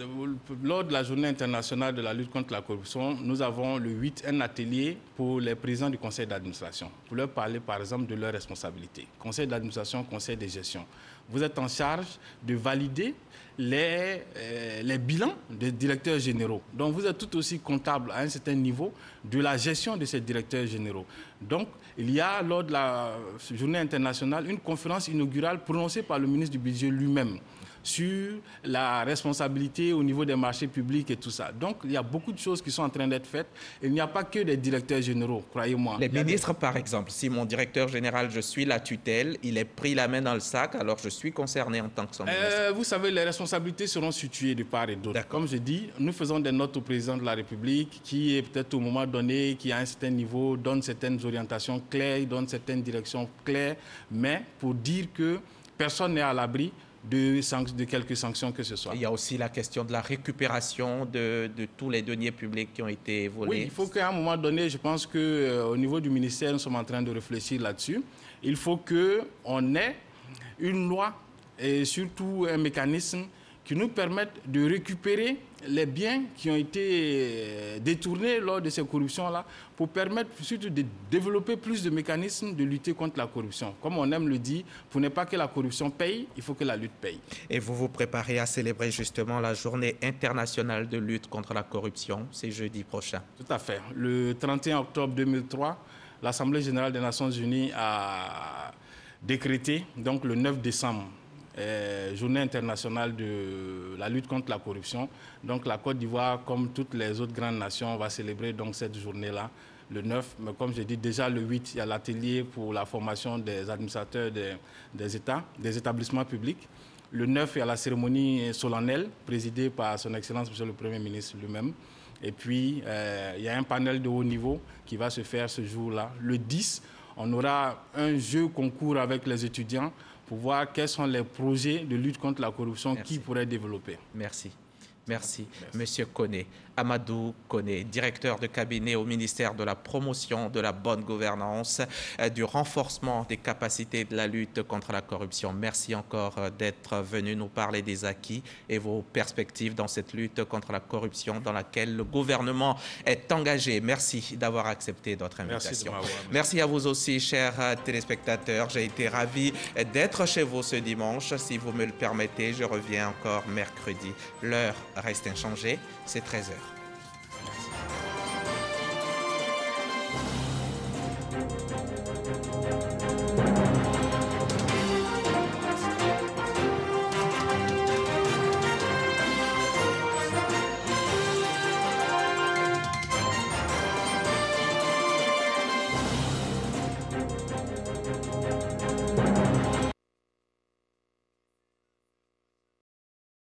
S13: lors de la journée internationale de la lutte contre la corruption, nous avons le 8 un atelier pour les présidents du conseil d'administration, pour leur parler par exemple de leurs responsabilités. Conseil d'administration, conseil de gestion. Vous êtes en charge de valider les bilans des directeurs généraux. Donc, vous êtes tout aussi comptable à un certain niveau de la gestion de ces directeurs généraux. Donc, il y a, lors de la journée internationale, une conférence inaugurale prononcée par le ministre du Budget lui-même sur la responsabilité au niveau des marchés publics et tout ça. Donc, il y a beaucoup de choses qui sont en train d'être faites. Il n'y a pas que des directeurs généraux, croyez-moi.
S1: Les ministres, par exemple, si mon directeur général, je suis la tutelle, il est pris la main dans le sac, alors je suis concerné en tant que son ministre.
S13: Vous savez, les responsabilités seront situées de part et d'autre. Comme je dis, nous faisons des notes au président de la République qui est peut-être au moment donné, qui à un certain niveau donne certaines orientations claires, donne certaines directions claires, mais pour dire que personne n'est à l'abri de quelques sanctions que ce soit.
S1: Il y a aussi la question de la récupération de tous les deniers publics qui ont été volés.
S13: Oui, il faut qu'à un moment donné, je pense qu'au niveau du ministère, nous sommes en train de réfléchir là-dessus. Il faut qu'on ait une loi et surtout un mécanisme qui nous permette de récupérer les biens qui ont été détournés lors de ces corruptions-là pour permettre surtout de développer plus de mécanismes de lutter contre la corruption. Comme on aime le dire, pour ne pas que la corruption paye, il faut que la lutte paye.
S1: Et vous vous préparez à célébrer justement la journée internationale de lutte contre la corruption, c'est jeudi prochain.
S13: Tout à fait. Le 31 octobre 2003, l'Assemblée générale des Nations unies a décrété, donc le 9 décembre, journée internationale de la lutte contre la corruption. Donc la Côte d'Ivoire, comme toutes les autres grandes nations, va célébrer donc cette journée-là, le 9. Mais comme j'ai dit, déjà le 8, il y a l'atelier pour la formation des administrateurs des États, des établissements publics. Le 9, il y a la cérémonie solennelle présidée par son Excellence, Monsieur le Premier ministre lui-même. Et puis, il y a un panel de haut niveau qui va se faire ce jour-là. Le 10, on aura un jeu concours avec les étudiants pour voir quels sont les projets de lutte contre la corruption qu'ils pourraient développer.
S1: Merci. Merci. Monsieur Koné, Amadou Koné, directeur de cabinet au ministère de la promotion de la bonne gouvernance, du renforcement des capacités de la lutte contre la corruption. Merci encore d'être venu nous parler des acquis et vos perspectives dans cette lutte contre la corruption dans laquelle le gouvernement est engagé. Merci d'avoir accepté notre invitation. Merci à vous aussi, chers téléspectateurs. J'ai été ravi d'être chez vous ce dimanche. Si vous me le permettez, je reviens encore mercredi. L'heure reste inchangée, c'est 13h.